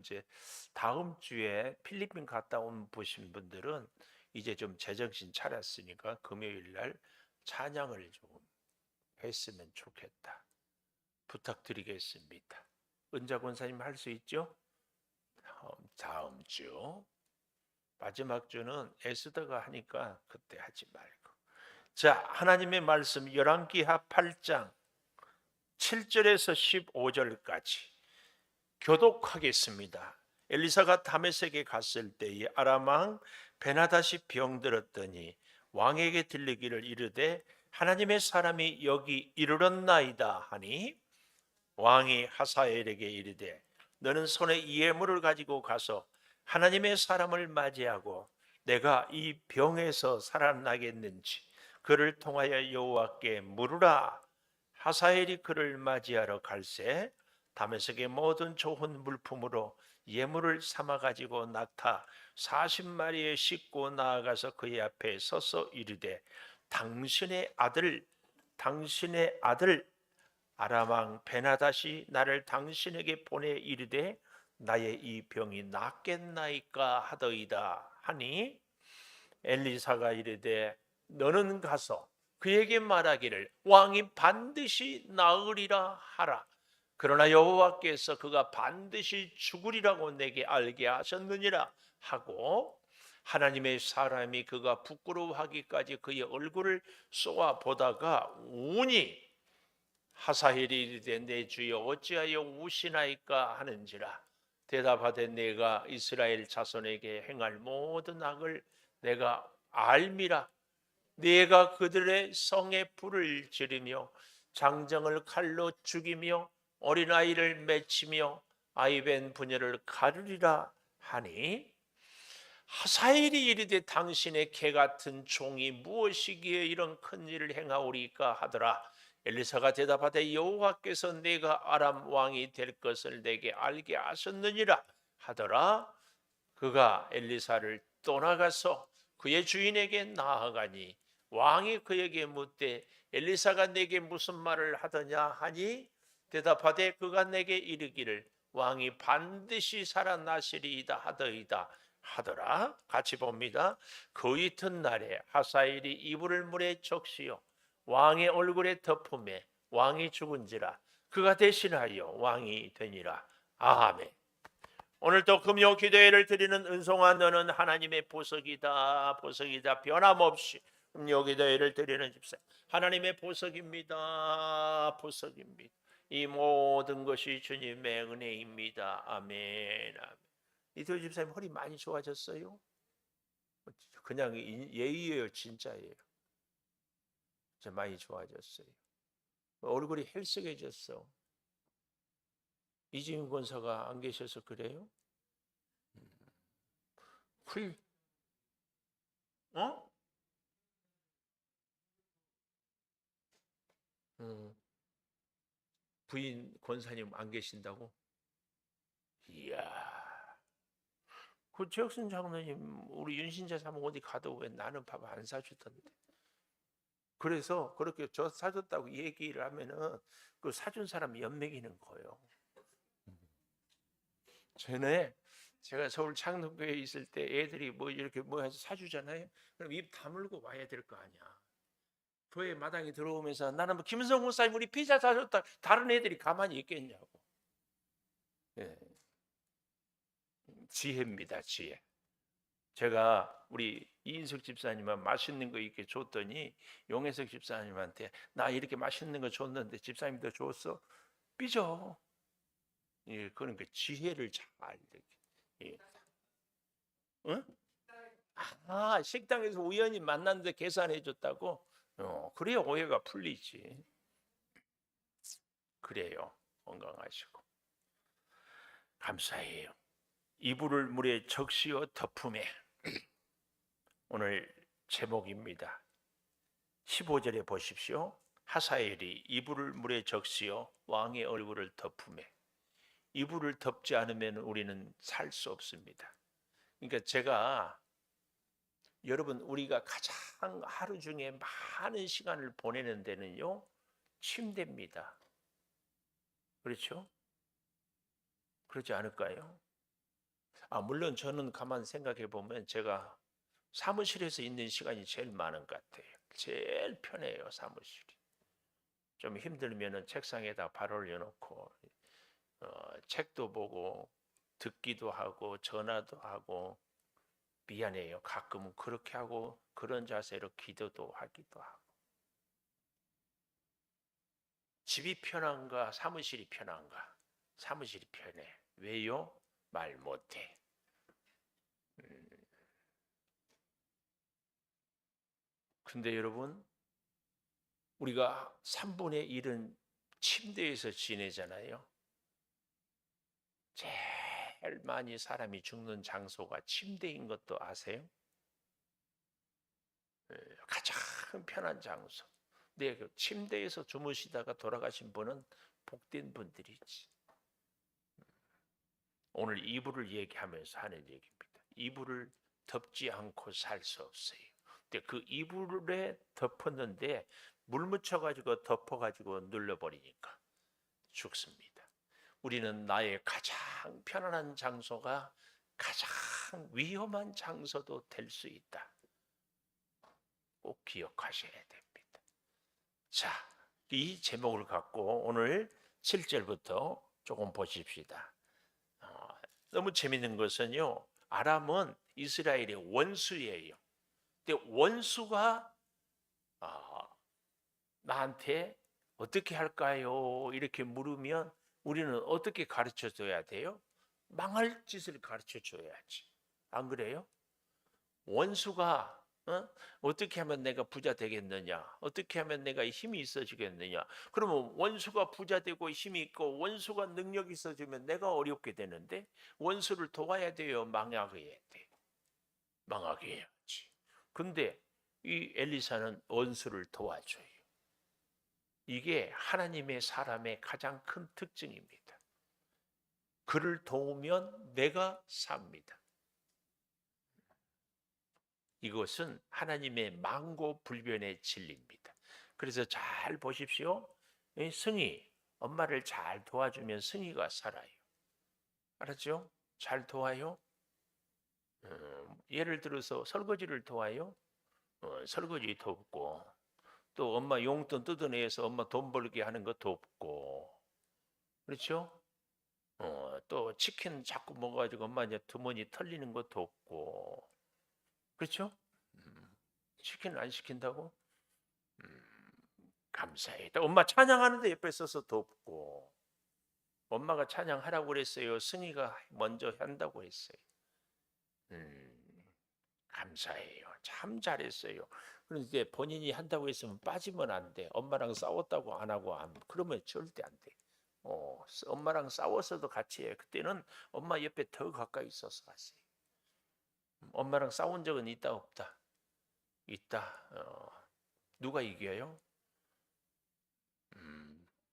이제 다음 주에 필리핀 갔다 온 보신 분들은 이제 좀 제정신 차렸으니까 금요일 날 찬양을 좀 했으면 좋겠다. 부탁드리겠습니다. 은자 권사님 할 수 있죠? 다음 주 마지막 주는 에스더가 하니까 그때 하지 말고. 자, 하나님의 말씀 열왕기하 8장 7절에서 15절까지 교독하겠습니다. 엘리사가 다메섹에 갔을 때에 아람 왕 베나다시 병들었더니 왕에게 들리기를 이르되 하나님의 사람이 여기 이르렀나이다 하니 왕이 하사엘에게 이르되 너는 손에 이 예물을 가지고 가서 하나님의 사람을 맞이하고 내가 이 병에서 살아나겠는지 그를 통하여 여호와께 물으라. 하사엘이 그를 맞이하러 갈새 다메섹의 모든 좋은 물품으로 예물을 삼아 가지고 낙타 40마리에 싣고 나아가서 그의 앞에 서서 이르되 당신의 아들 아람 왕 베나다시 나를 당신에게 보내 이르되 나의 이 병이 낫겠나이까 하더이다 하니 엘리사가 이르되 너는 가서 그에게 말하기를 왕이 반드시 나으리라 하라. 그러나 여호와께서 그가 반드시 죽으리라고 내게 알게 하셨느니라 하고 하나님의 사람이 그가 부끄러워하기까지 그의 얼굴을 쏘아 보다가 우니 하사엘이 이르되 내 주여 어찌하여 우시나이까 하는지라. 대답하되 내가 이스라엘 자손에게 행할 모든 악을 내가 알미라. 네가 그들의 성에 불을 지르며 장정을 칼로 죽이며 어린아이를 맺히며 아이벤 부녀를 가르리라 하니 하사엘이 이르되 당신의 개 같은 종이 무엇이기에 이런 큰 일을 행하오리까 하더라. 엘리사가 대답하되 여호와께서 내가 아람 왕이 될 것을 내게 알게 하셨느니라 하더라. 그가 엘리사를 떠나가서 그의 주인에게 나아가니 왕이 그에게 묻되 엘리사가 내게 무슨 말을 하더냐 하니 대답하되 그가 내게 이르기를 왕이 반드시 살아나시리이다 하더이다 하더라. 같이 봅니다. 그 이튿날에 하사엘이 이불을 물에 적시어 왕의 얼굴에 덮음에 왕이 죽은지라 그가 대신하여 왕이 되니라. 아멘. 오늘 또 금요 기도회를 드리는 은송아 너는 하나님의 보석이다 보석이다 변함없이 금요 기도회를 드리는 집사 하나님의 보석입니다 보석입니다. 이 모든 것이 주님의 은혜입니다. 아멘. 아멘. 이태호 집사님 허리 많이 좋아졌어요? 그냥 예의예요 진짜예요. 진짜 많이 좋아졌어요. 얼굴이 헬쓱해졌어. 이지훈 권사가 안 계셔서 그래요? 훌, 어? 부인 권사님 안 계신다고? 이야, 그 최혁순 장로님 우리 윤신자 사모 어디 가도 왜 나는 밥 안 사주던데. 그래서 그렇게 저 사줬다고 얘기를 하면은 그 사준 사람이 연맥이는 거예요. 전에 제가 서울 창동교회에 있을 때 애들이 뭐 이렇게 뭐 해서 사주잖아요. 그럼 입 다물고 와야 될 거 아니야. 교회 마당에 들어오면서 나는 뭐 김성 목사님 우리 피자 사줬다. 다른 애들이 가만히 있겠냐고. 예. 지혜입니다, 지혜. 제가 우리 이인석 집사님은 맛있는 거 이렇게 줬더니 용혜석 집사님한테 나 이렇게 맛있는 거 줬는데 집사님도 줬어? 삐져. 예, 그러니까 지혜를 잘 예. 응? 아, 식당에서 우연히 만났는데 계산해 줬다고? 그래야 오해가 풀리지. 그래요. 건강하시고. 감사해요. 이불을 물에 적시어 덮음에 오늘 제목입니다. 15절에 보십시오. 하사엘이 이불을 물에 적시어 왕의 얼굴을 덮음에 이불을 덮지 않으면 우리는 살 수 없습니다. 그러니까 제가 여러분 우리가 가장 하루 중에 많은 시간을 보내는 데는요. 침대입니다. 그렇죠? 그렇지 않을까요? 물론 저는 가만 생각해 보면 제가 사무실에서 있는 시간이 제일 많은 것 같아요. 제일 편해요, 사무실이. 좀 힘들면은 책상에다 발 올려놓고 책도 보고 듣기도 하고 전화도 하고 미안해요. 가끔은 그렇게 하고 그런 자세로 기도도 하기도 하고. 집이 편한가 사무실이 편한가? 사무실이 편해. 왜요? 말 못해. 근데 여러분 우리가 3분의 1은 침대에서 지내잖아요. 제일 많이 사람이 죽는 장소가 침대인 것도 아세요? 가장 편한 장소. 근데 그 침대에서 주무시다가 돌아가신 분은 복된 분들이지. 오늘 이불을 얘기하면서 하는 얘기입니다. 이불을 덮지 않고 살 수 없어요. 근데 그 이불에 덮었는데 물 묻혀가지고 덮어가지고 눌러버리니까 죽습니다. 우리는 나의 가장 편안한 장소가 가장 위험한 장소도 될 수 있다. 꼭 기억하셔야 됩니다. 자, 이 제목을 갖고 오늘 7절부터 조금 보십시다. 너무 재밌는 것은요. 아람은 이스라엘의 원수예요. 근데 원수가 나한테 어떻게 할까요? 이렇게 물으면 우리는 어떻게 가르쳐 줘야 돼요? 망할 짓을 가르쳐 줘야지. 안 그래요? 원수가 어떻게 하면 내가 부자 되겠느냐? 어떻게 하면 내가 힘이 있어지겠느냐? 그러면 원수가 부자 되고 힘이 있고 원수가 능력이 있어지면 내가 어렵게 되는데 원수를 도와야 돼요? 망하게 해야 돼? 망하게 해야지. 근데 이 엘리사는 원수를 도와줘요. 이게 하나님의 사람의 가장 큰 특징입니다. 그를 도우면 내가 삽니다. 이것은 하나님의 만고불변의 진리입니다. 그래서 잘 보십시오. 승희, 엄마를 잘 도와주면 승희가 살아요. 알았죠? 잘 도와요. 예를 들어서 설거지를 도와요. 설거지 돕고 또 엄마 용돈 뜯어내서 엄마 돈 벌게 하는 거 돕고 그렇죠? 또 치킨 자꾸 먹어가지고 엄마 이제 주머니 털리는 거 돕고 그렇죠? 치킨 안 시킨다고? 감사해. 또 엄마 찬양하는데 옆에 서서 돕고 엄마가 찬양하라고 그랬어요. 승희가 먼저 한다고 했어요. 감사해요. 참 잘했어요. 그런데 본인이 한다고 했으면 빠지면 안 돼. 엄마랑 싸웠다고 안 하고 그러면 절대 안 돼. 엄마랑 싸웠어도 같이 해. 그때는 엄마 옆에 더 가까이 있어서 하세요. 엄마랑 싸운 적은 있다 없다? 있다. 누가 이겨요?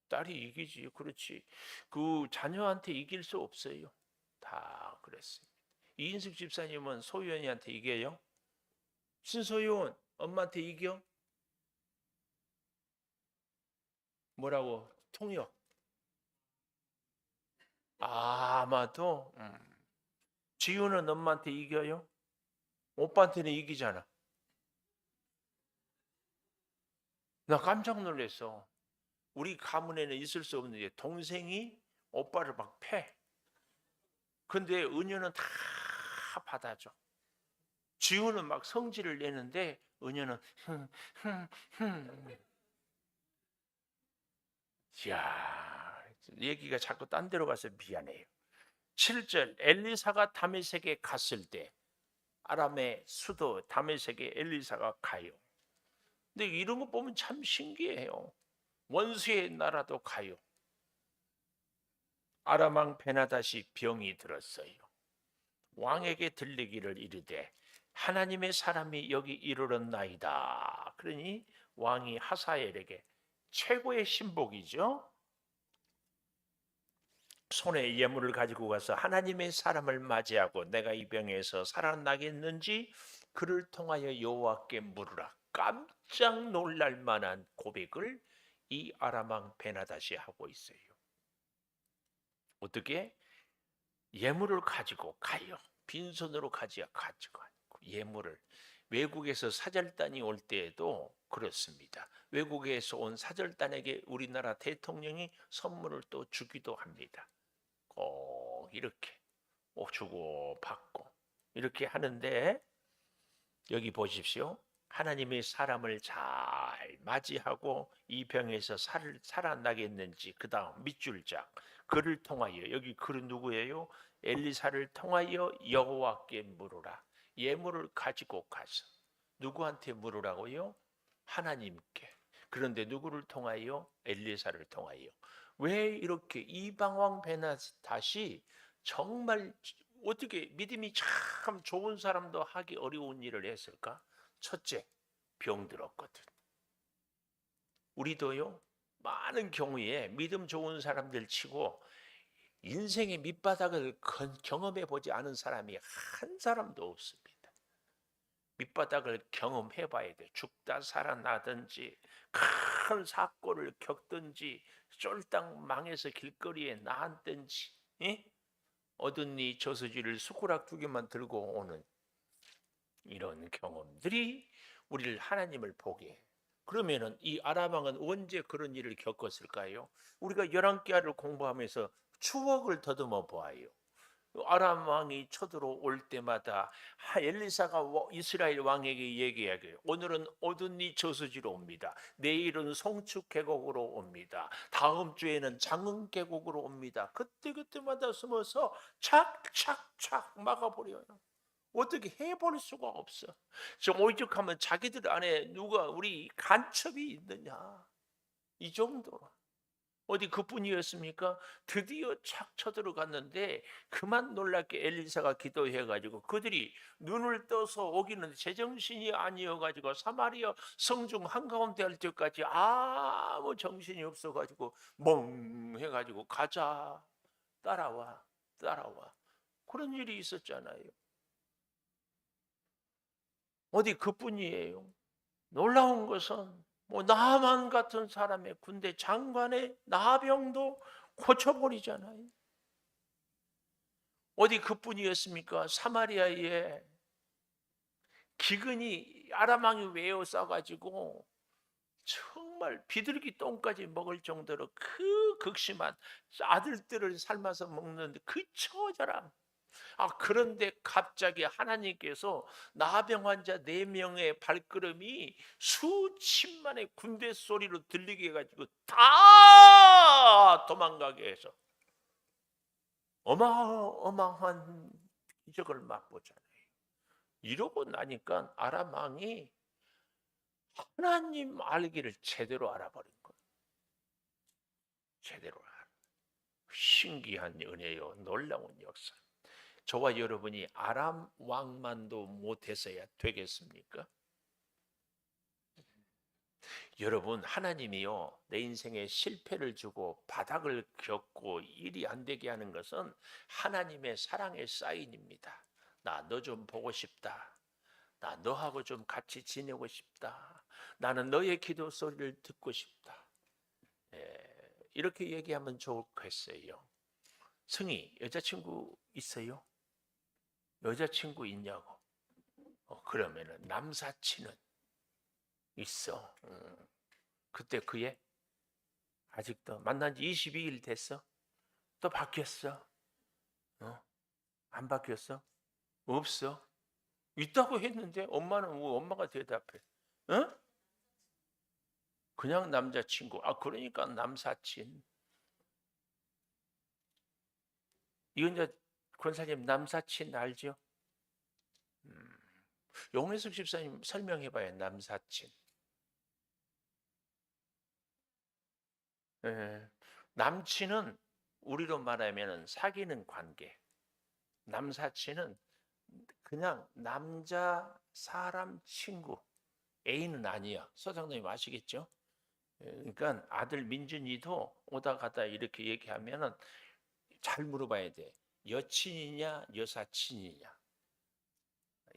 딸이 이기지. 그렇지. 그 자녀한테 이길 수 없어요. 다 그랬습니다. 이인숙 집사님은 소유연이한테 이겨요? 신소윤 엄마한테 이겨? 뭐라고? 통역. 아마도 지우는 엄마한테 이겨요? 오빠한테는 이기잖아. 나 깜짝 놀랐어. 우리 가문에는 있을 수 없는 게 동생이 오빠를 막 패. 근데 은유는 다 받아줘. 지우는 막 성질을 내는데 은유는 야, 얘기가 자꾸 딴 데로 가서 미안해요. 7절 엘리사가 다메섹에 갔을 때 아람의 수도 다메섹에 엘리사가 가요. 근데 이런 거 보면 참 신기해요. 원수의 나라도 가요. 아람 왕 베나다시 병이 들었어요. 왕에게 들리기를 이르되 하나님의 사람이 여기 이르렀나이다. 그러니 왕이 하사엘에게 최고의 신복이죠. 손에 예물을 가지고 가서 하나님의 사람을 맞이하고 내가 이 병에서 살아나겠는지 그를 통하여 여호와께 물으라. 깜짝 놀랄 만한 고백을 이 아람 왕 베나다시 하고 있어요. 어떻게? 예물을 가지고 가요. 빈손으로 가지고 예물을. 외국에서 사절단이 올 때에도 그렇습니다. 외국에서 온 사절단에게 우리나라 대통령이 선물을 또 주기도 합니다. 꼭 이렇게 주고 받고 이렇게 하는데, 여기 보십시오. 하나님의 사람을 잘 맞이하고 이 병에서 살아나겠는지, 그 다음 밑줄짝 그를 통하여, 여기 그는 누구예요? 엘리사를 통하여 여호와께 물으라. 예물을 가지고 가서 누구한테 물으라고요? 하나님께. 그런데 누구를 통하여? 엘리사를 통하여. 왜 이렇게 이방 왕 베나다시 정말 어떻게 믿음이 참 좋은 사람도 하기 어려운 일을 했을까? 첫째, 병들었거든. 우리도요, 많은 경우에 믿음 좋은 사람들 치고 인생의 밑바닥을 경험해 보지 않은 사람이 한 사람도 없습니다. 밑바닥을 경험해 봐야 돼. 죽다 살아나든지 큰 사고를 겪든지 쫄딱 망해서 길거리에 나앉든지, 예? 얻은니 저수지를 숟가락 2개만 들고 오는 이런 경험들이 우리를 하나님을 보게 해. 그러면은 이 아람 왕은 언제 그런 일을 겪었을까요? 우리가 열왕기하를 공부하면서 추억을 더듬어 보아요. 아람 왕이 쳐들어올 때마다 엘리사가 이스라엘 왕에게 얘기하기를, 오늘은 어둠니 저수지로 옵니다. 내일은 송축 계곡으로 옵니다. 다음 주에는 장흥 계곡으로 옵니다. 그때마다 숨어서 착착착 막아버려요. 어떻게 해볼 수가 없어. 좀 오죽하면 자기들 안에 누가 우리 간첩이 있느냐, 이 정도로. 어디 그뿐이었습니까? 드디어 착 쳐들어갔는데 그만 놀랍게 엘리사가 기도해가지고 그들이 눈을 떠서 오기는 제정신이 아니어가지고 사마리아 성중 한가운데 할 때까지 아무 정신이 없어가지고 멍해가지고 가자, 따라와 그런 일이 있었잖아요. 어디 그뿐이에요. 놀라운 것은 나만 같은 사람의 군대 장관의 나병도 고쳐버리잖아요. 어디 그뿐이었습니까? 사마리아에 기근이 아람 왕이 외워싸가지고 정말 비둘기 똥까지 먹을 정도로 그 극심한 아들들을 삶아서 먹는 그 처절함. 그런데 갑자기 하나님께서 나병 환자 4명의 발걸음이 수십만의 군대 소리로 들리게 해가지고 다 도망가게 해서 어마어마한 기적을 맛보잖아요. 이러고 나니까 아람 왕이 하나님 알기를 제대로 알아버린 거예요. 제대로 알아. 신기한 은혜요, 놀라운 역사. 저와 여러분이 아람 왕만도 못해서야 되겠습니까? 여러분, 하나님이요, 내 인생에 실패를 주고 바닥을 겪고 일이 안 되게 하는 것은 하나님의 사랑의 사인입니다. 나 너 좀 보고 싶다. 나 너하고 좀 같이 지내고 싶다. 나는 너의 기도 소리를 듣고 싶다. 이렇게 얘기하면 좋겠어요. 승희, 여자친구 있어요? 여자친구 있냐고. 그러면은 남사친은 있어. 그때 그애 아직도 만난 지 22일 됐어? 또 바뀌었어? 안 바뀌었어? 없어? 있다고 했는데 엄마는 뭐 엄마가 대답해. 어? 그냥 남자친구. 그러니까 남사친. 이건 권사님 남사친 알죠? 용혜숙 집사님 설명해봐요. 남사친. 남친은 우리로 말하면 사귀는 관계. 남사친은 그냥 남자 사람 친구. 애인은 아니야. 서장님이 아시겠죠? 그러니까 아들 민준이도 오다 가다 이렇게 얘기하면은 잘 물어봐야 돼. 여친이냐 여사친이냐.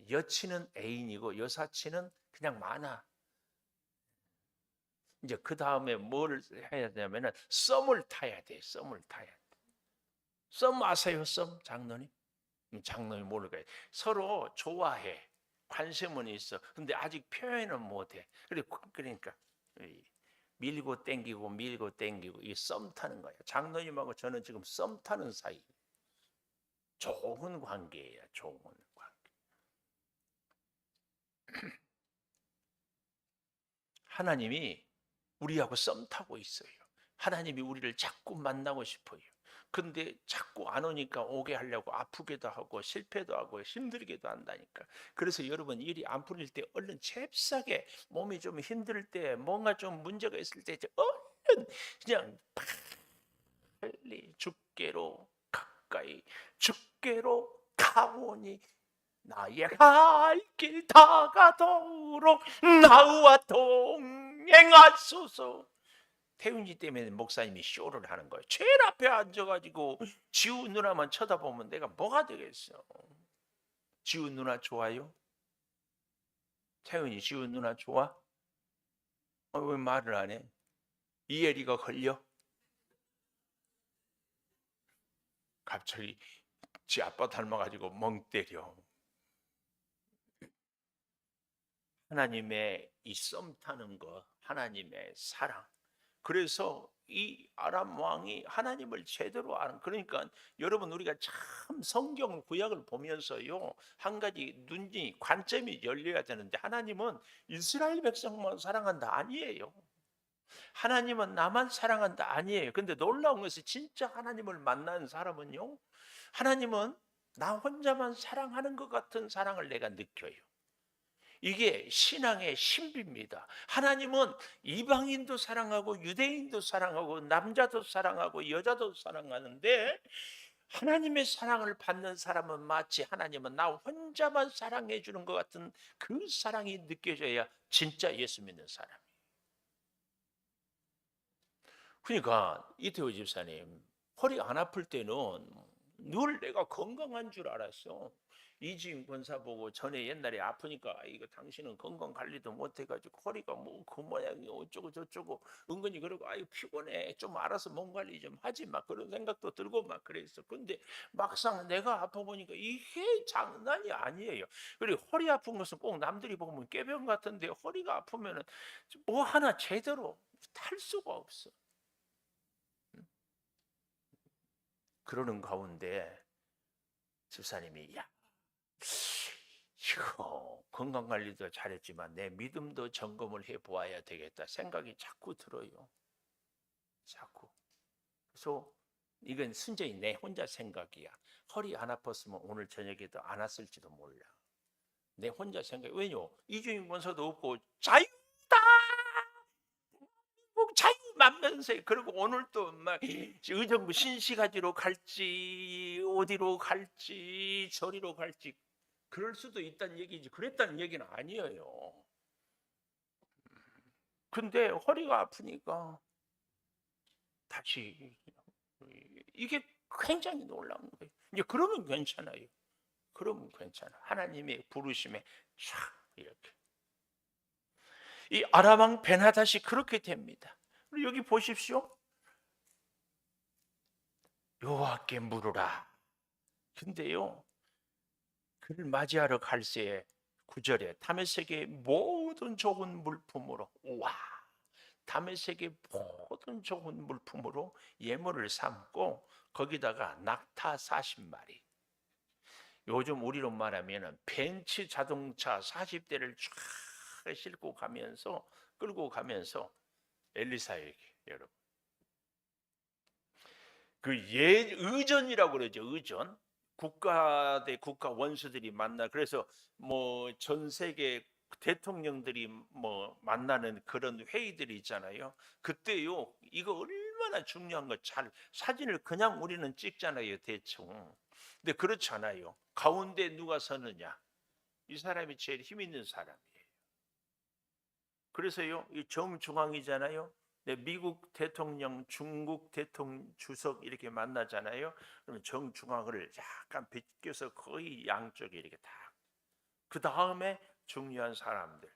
여친은 애인이고 여사친은 그냥 많아. 이제 그 다음에 뭘 해야 되냐면은 썸을 타야 돼. 썸을 타야 돼. 썸 아세요? 썸 장로님? 장로님 모를 거예요. 서로 좋아해. 관심은 있어. 근데 아직 표현은 못해. 그러니까 밀고 땡기고 밀고 땡기고 이 썸 타는 거예요. 장로님하고 저는 지금 썸 타는 사이. 좋은 관계예요. 좋은 관계. 하나님이 우리하고 썸 타고 있어요. 하나님이 우리를 자꾸 만나고 싶어요. 근데 자꾸 안 오니까 오게 하려고 아프기도 하고 실패도 하고 힘들기도 한다니까. 그래서 여러분 일이 안 풀릴 때 얼른 잽싸게 몸이 좀 힘들 때 뭔가 좀 문제가 있을 때 얼른 그냥 빨리 주께로 가까이 주께로 가오니 나의 갈 길 다가도록 나와 동행하소서. 태훈이 때문에 목사님이 쇼를 하는 거예요. 제일 앞에 앉아가지고 지우 누나만 쳐다보면 내가 뭐가 되겠어. 지우 누나 좋아요? 태훈이 지우 누나 좋아? 왜 말을 안 해? 이혜리가 걸려? 갑자기 지 아빠 닮아가지고 멍 때려. 하나님의 이 썸 타는 거, 하나님의 사랑. 그래서 이 아람 왕이 하나님을 제대로 아는, 그러니까 여러분 우리가 참 성경 구약을 보면서요 한 가지 눈이 관점이 열려야 되는데, 하나님은 이스라엘 백성만 사랑한다 아니에요. 하나님은 나만 사랑한다 아니에요. 근데 놀라운 것이 진짜 하나님을 만난 사람은요, 하나님은 나 혼자만 사랑하는 것 같은 사랑을 내가 느껴요. 이게 신앙의 신비입니다. 하나님은 이방인도 사랑하고 유대인도 사랑하고 남자도 사랑하고 여자도 사랑하는데, 하나님의 사랑을 받는 사람은 마치 하나님은 나 혼자만 사랑해 주는 것 같은 그 사랑이 느껴져야 진짜 예수 믿는 사람이에요. 그러니까 이태호 집사님 허리 안 아플 때는 늘 내가 건강한 줄 알았어. 이지임 권사 보고 전에 옛날에 아프니까 이거 당신은 건강 관리도 못 해가지고 허리가 뭐 그 모양이 어쩌고 저쩌고 은근히 그러고 아유 피곤해 좀 알아서 몸 관리 좀 하지 막 그런 생각도 들고 막 그랬어. 근데 막상 내가 아파 보니까 이게 장난이 아니에요. 그리고 허리 아픈 것은 꼭 남들이 보면 꾀병 같은데 허리가 아프면은 뭐 하나 제대로 탈 수가 없어. 그러는 가운데 집사님이 야 이거 건강관리도 잘했지만 내 믿음도 점검을 해보아야 되겠다 생각이 자꾸 들어요. 자꾸. 그래서 이건 순전히 내 혼자 생각이야. 허리 안 아팠으면 오늘 저녁에도 안 왔을지도 몰라. 내 혼자 생각. 왜요? 이주인 권서도 없고 자유다. 자유 만면세. 그리고 오늘 또 막 의정부 신시가지로 갈지 어디로 갈지 저리로 갈지 그럴 수도 있다는 얘기지 그랬다는 얘기는 아니에요. 근데 허리가 아프니까 다시 이게 굉장히 놀라운 거예요. 이제 그러면 괜찮아요. 그러면 괜찮아. 하나님의 부르심에 촥 이렇게. 이 아람 왕 베나닷이 그렇게 됩니다. 그리고 여기 보십시오. 여호와께 물으라. 근데요, 그를 맞이하러 갈새에 9절에 다메섹의 모든 좋은 물품으로 와 다메섹의 모든 좋은 물품으로 예물을 삼고 거기다가 낙타 40마리, 요즘 우리로 말하면 벤츠 자동차 40대를 쫙 싣고 가면서 끌고 가면서 엘리사에게, 여러분 그 의전이라고 그러죠. 의전. 국가 대 국가 원수들이 만나, 그래서 뭐 전 세계 대통령들이 뭐 만나는 그런 회의들이 있잖아요. 그때요 이거 얼마나 중요한 거 잘 사진을 그냥 우리는 찍잖아요 대충. 근데 그렇지 않아요. 가운데 누가 서느냐, 이 사람이 제일 힘 있는 사람이에요. 그래서요 이 정중앙이잖아요. 네, 미국 대통령, 중국 대통령 주석 이렇게 만나잖아요. 그러면 정중앙을 약간 비껴서 거의 양쪽에 이렇게 다. 그 다음에 중요한 사람들.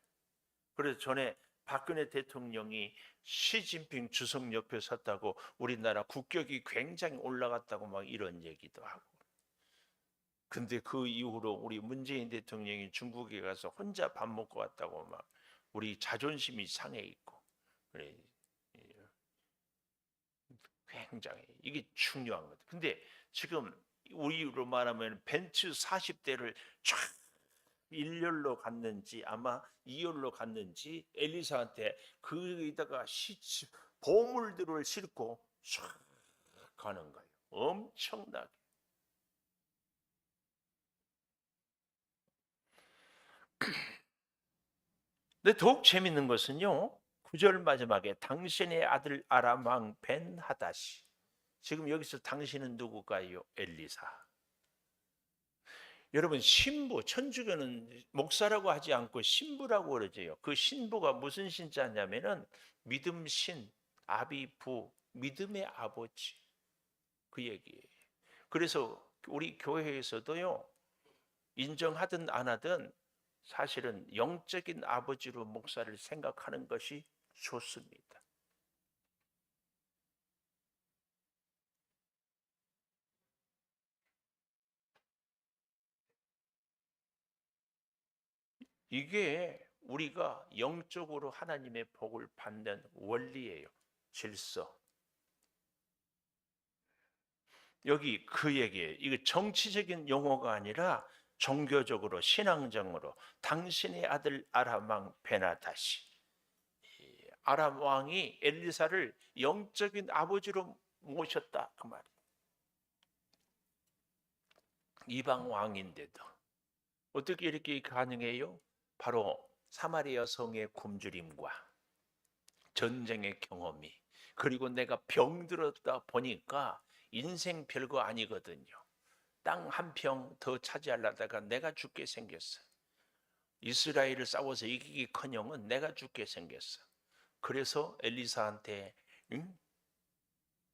그래서 전에 박근혜 대통령이 시진핑 주석 옆에 섰다고 우리나라 국격이 굉장히 올라갔다고 막 이런 얘기도 하고. 근데 그 이후로 우리 문재인 대통령이 중국에 가서 혼자 밥 먹고 왔다고 막 우리 자존심이 상해 있고. 그래. 굉장히 이게 중요한 거다. 근데 지금 우리로 말하면 벤츠 40대를 쫙 1열로 갔는지 아마 2열로 갔는지 엘리사한테 거기다가 보물들을 싣고 쫙 가는 거예요. 엄청나게. 근데 더욱 재밌는 것은요. 9절 마지막에 당신의 아들 아람 왕 벤하닷이. 지금 여기서 당신은 누구가요? 엘리사. 여러분 신부, 천주교는 목사라고 하지 않고 신부라고 그러죠. 그 신부가 무슨 신자냐면은 믿음 신, 아비부, 믿음의 아버지 그 얘기예요. 그래서 우리 교회에서도요 인정하든 안 하든 사실은 영적인 아버지로 목사를 생각하는 것이 좋습니다. 이게 우리가 영적으로 하나님의 복을 받는 원리예요. 질서. 여기 그 얘기예요. 이거 정치적인 용어가 아니라 종교적으로 신앙적으로 당신의 아들 아람 왕 베나다시. 아람 왕이 엘리사를 영적인 아버지로 모셨다 그 말이에요. 이방 왕인데도 어떻게 이렇게 가능해요? 바로 사마리아 성의 굶주림과 전쟁의 경험이 그리고 내가 병들었다 보니까 인생 별거 아니거든요. 땅 한 평 더 차지하려다가 내가 죽게 생겼어. 이스라엘을 싸워서 이기기커녕은 내가 죽게 생겼어. 그래서 엘리사한테 응?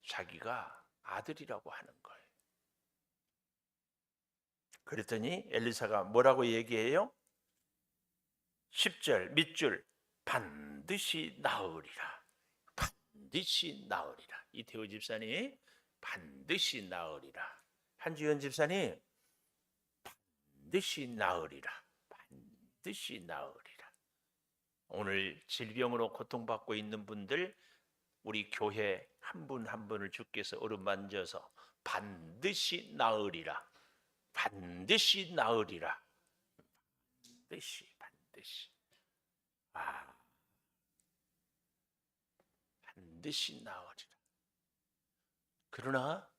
자기가 아들이라고 하는 거예요. 그랬더니 엘리사가 뭐라고 얘기해요? 10절 밑줄 반드시 나으리라. 반드시 나으리라. 이태호 집사님 반드시 나으리라. 한주연 집사님 반드시 나으리라. 반드시 나으리라. 오늘 질병으로 고통받고 있는 분들 우리 교회 한 분 한 분을 주께서 어루만져서 반드시 나으리라. 반드시 나으리라. 반드시. 아, 반드시 나으리라. 그러나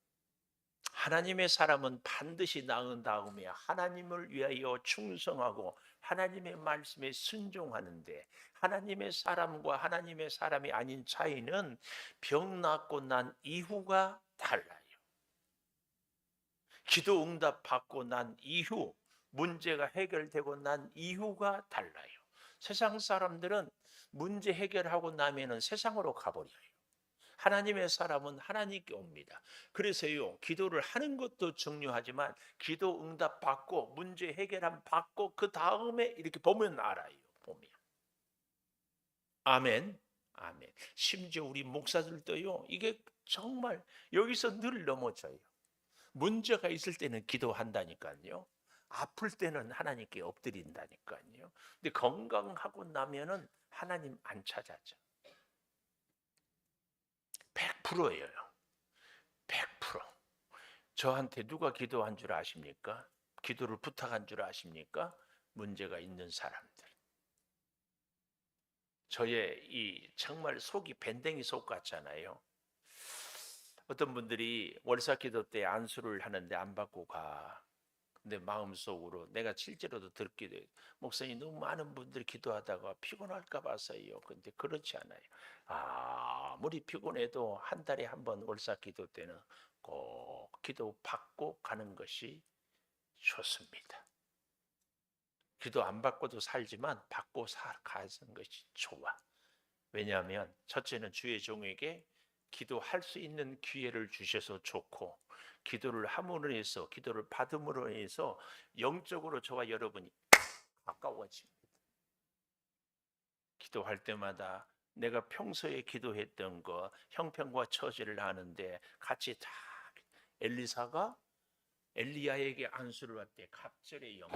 하나님의 사람은 반드시 나은 다음에 하나님을 위하여 충성하고 하나님의 말씀에 순종하는데 하나님의 사람과 하나님의 사람이 아닌 차이는 병 낫고 난 이후가 달라요. 기도 응답 받고 난 이후 문제가 해결되고 난 이후가 달라요. 세상 사람들은 문제 해결하고 나면은 세상으로 가버려요. 하나님의 사람은 하나님께 옵니다. 그래서요, 기도를 하는 것도 중요하지만 기도 응답 받고 문제 해결함 받고 그 다음에 이렇게 보면 알아요. 보면. 아멘. 아멘. 심지어 우리 목사들도요, 이게 정말 여기서 늘 넘어져요. 문제가 있을 때는 기도한다니까요. 아플 때는 하나님께 엎드린다니까요. 근데 건강하고 나면은 하나님 안 찾아져. 100%예요. 100%. 저한테 누가 기도한 줄 아십니까? 기도를 부탁한 줄 아십니까? 문제가 있는 사람들. 저의 이 정말 속이 밴댕이 속 같잖아요. 어떤 분들이 월사 기도 때 안수를 하는데 안 받고 가. 근데 마음속으로 내가 실제로도 듣게 돼. 목사님 너무 많은 분들이 기도하다가 피곤할까 봐서요. 근데 그렇지 않아요. 아무리 피곤해도 한 달에 한 번 월사 기도 때는 꼭 기도 받고 가는 것이 좋습니다. 기도 안 받고도 살지만 받고 가는 것이 좋아. 왜냐하면 첫째는 주의 종에게 기도할 수 있는 기회를 주셔서 좋고 기도를 함으로 해서 기도를 받음으로 해서 영적으로 저와 여러분이 가까워집니다. 기도할 때마다 내가 평소에 기도했던 거 형편과 처지를 아는데 같이 다 엘리사가 엘리야에게 안수를 받되 갑절의 영,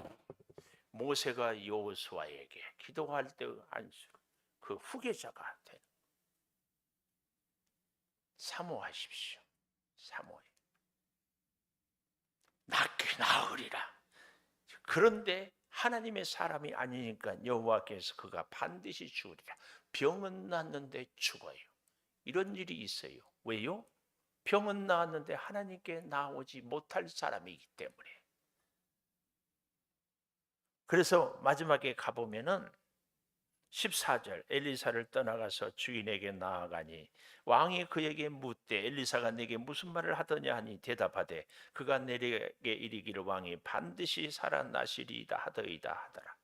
모세가 여호수아에게 기도할 때 안수, 그 후계자가 되는. 사모하십시오. 사모해. 낫게 나으리라. 그런데 하나님의 사람이 아니니까 여호와께서 그가 반드시 죽으리라. 병은 낫는데 죽어요. 이런 일이 있어요. 왜요? 병은 나았는데 하나님께 나오지 못할 사람이기 때문에. 그래서 마지막에 가보면은 14절, 엘리사를 떠나가서 주인에게 나아가니 왕이 그에게 묻되 엘리사가 내게 무슨 말을 하더냐 하니 대답하되 그가 내게 이르기를 왕이 반드시 살아나시리이다 하더이다 하더라.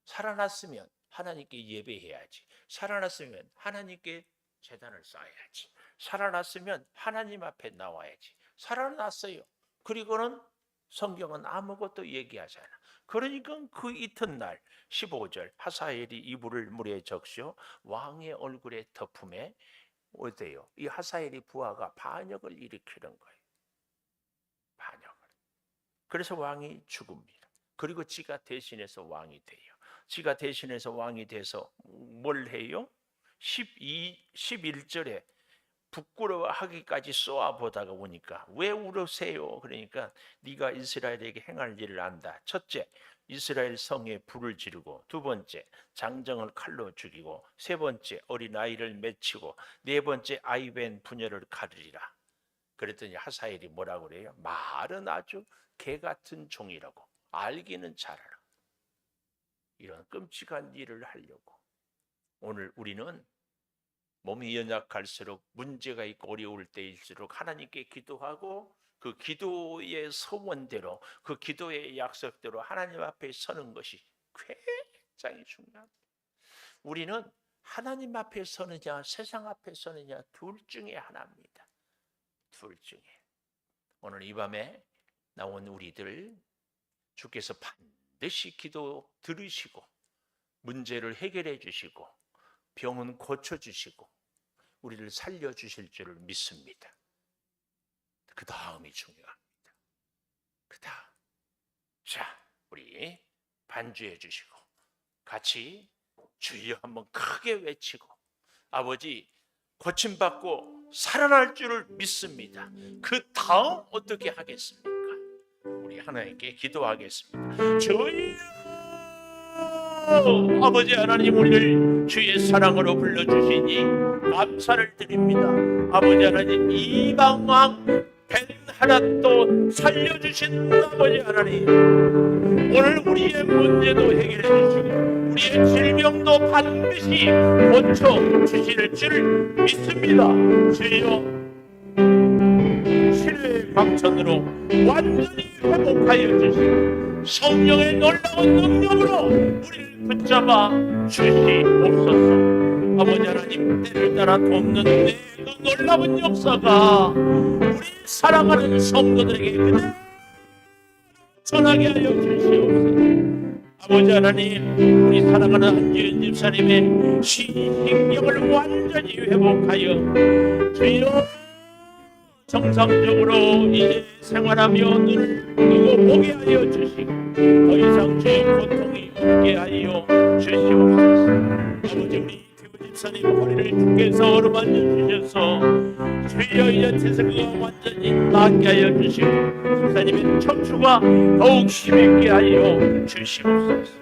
살아났으면 하나님께 예배해야지. 살아났으면 하나님께 제단을 쌓아야지. 살아났으면 하나님 앞에 나와야지. 살아났어요. 그리고는 성경은 아무것도 얘기하지 않아. 그러니까 그 이튿날 15절 하사엘이 이불을 물에 적시어 왕의 얼굴에 덮음에 어때요? 이 하사엘이 부하가 반역을 일으키는 거예요. 반역을. 그래서 왕이 죽습니다. 그리고 지가 대신해서 왕이 돼요. 지가 대신해서 왕이 돼서 뭘 해요? 11절에 부끄러워하기까지 쏘아보다가 오니까 왜 울으세요? 그러니까 네가 이스라엘에게 행할 일을 안다. 첫째, 이스라엘 성에 불을 지르고, 두 번째, 장정을 칼로 죽이고, 세 번째, 어린아이를 맺히고, 네 번째, 아이벤 부녀를 가르리라. 그랬더니 하사엘이 뭐라고 그래요? 말은 아주 개 같은 종이라고, 알기는 잘하라. 이런 끔찍한 일을 하려고. 오늘 우리는 몸이 연약할수록 문제가 있고 어려울 때일수록 하나님께 기도하고 그 기도의 소원대로 그 기도의 약속대로 하나님 앞에 서는 것이 굉장히 중요합니다. 우리는 하나님 앞에 서느냐 세상 앞에 서느냐 둘 중에 하나입니다. 둘 중에. 오늘 이 밤에 나온 우리들 주께서 반드시 기도 들으시고 문제를 해결해 주시고 병은 고쳐주시고 우리를 살려주실 줄을 믿습니다. 그 다음이 중요합니다. 그 다음. 자, 우리 반주해 주시고 같이 주여 한번 크게 외치고 아버지 고침받고 살아날 줄을 믿습니다. 그 다음 어떻게 하겠습니까? 우리 하나님께 기도하겠습니다. 주여 아버지 하나님 우리를 주의 사랑으로 불러주시니 감사를 드립니다. 아버지 하나님 이방왕 벤하닷도 살려주신 아버지 하나님 오늘 우리의 문제도 해결해 주시고 우리의 질병도 반드시 고쳐주실 줄 믿습니다. 주여 치료의 광천으로 완전히 회복하여 주시고 성령의 놀라운 능력으로 우리를 붙잡아 주시옵소서. 아버지 하나님 때를 따라 돕는 그 놀라운 역사가 우리 사랑하는 성도들에게 그대로 전하게 하여 주시옵소서. 아버지 하나님 우리 사랑하는 한지은 집사님의 신경을 완전히 회복하여 주여 정상적으로 이제 생활하며 눈을 뜨고 보게 하여 주시고 더 이상 주의 고통이 없게 하여 주시옵소서. 아버지 우리 집사님 허리를 주께서 어루만져 주셔서 주여 이제 태세가 완전히 낫게 하여 주시고 집사님의 척추가 더욱 힘있게 하여 주시옵소서.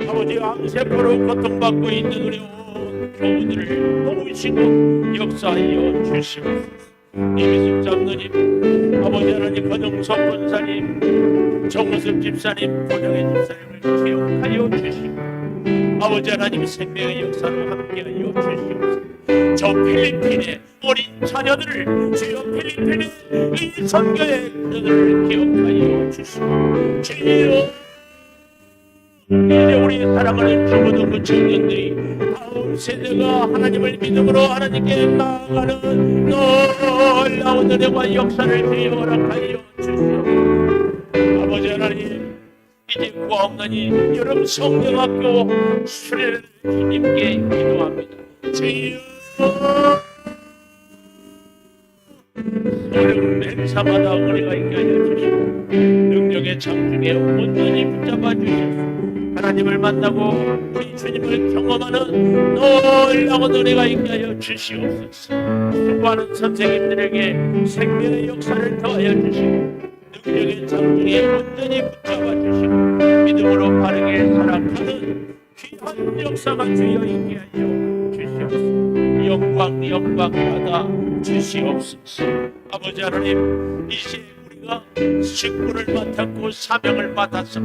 아버지 암세포로 고통받고 있는 어려운 교우들을 도우시고 역사하여 주시옵소서. 이미숙 장로님, 아버지 하나님 권영석 권사님, 정우섭 집사님, 고정혜 집사님을 기억하여 주시고 아버지 하나님 생명의 역사로 함께하여 주시옵소서. 저 필리핀의 어린 자녀들을 주여 필리핀의 이 선교의 자녀들을 기억하여 주시고 주여 이제 우리 사랑하는 주부동부 청년들이 다음 세대가 하나님을 믿음으로 하나님께 나아가는 놀라운 은혜와 역사를 주여 허락하여 주시옵소서. 아버지 하나님 이제 구하옵나니 여러분 성령학교 수련회를 주님께 기도합니다. 주여, 어려운 행사마다 은혜가 있게 하여 주시고 능력의 창중에 온전히 붙잡아 주셔서 하나님을 만나고 우리 주님을 경험하는 놀라운 은혜가 있게 하여 주시옵소서. 수고하는 선생님들에게 생명의 역사를 더하여 주시고 능력의 창중에 온전히 붙잡아 주시고 믿음으로 바르게 살아가는 귀한 역사가 주여 있게 하여 주시옵소서. 영광 받아 주시옵소서. 아버지 하나님, 이제 우리가 직분을 맡았고 사명을 받아서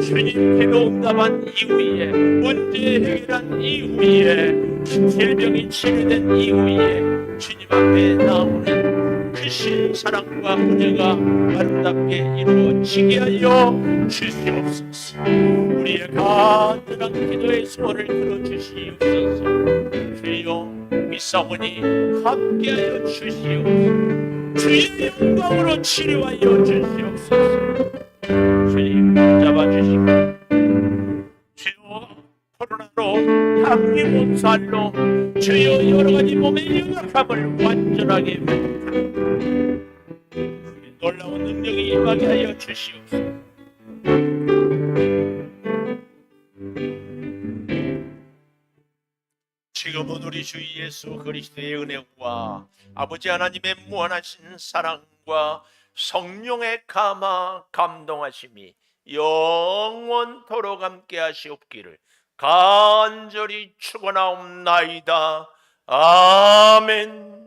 주님 기도 응답한 이후에, 문제 해결한 이후에, 질병이 치료된 이후에 주님 앞에 나오는 그 신사랑과 은혜가 아름답게 이루어지게 하여 주시옵소서. 우리의 간절한 기도의 소원을 들어주시옵소서. 주여, 믿사오니 함께하여 주시옵소서. 주의 영광으로 치료하여 주시옵소서. 주님 붙잡아주시고 주여, 코로나로 감기 몸살로 주여 여러가지 몸의 연약함을 완전하게 회복하는 놀라운 능력이 임하게 하여 주시옵소서. 지금은 우리 주 예수 그리스도의 은혜와 아버지 하나님의 무한하신 사랑과 성령의 감화 감동하심이 영원토록 함께 하시옵기를 간절히 축원하옵나이다. 아멘.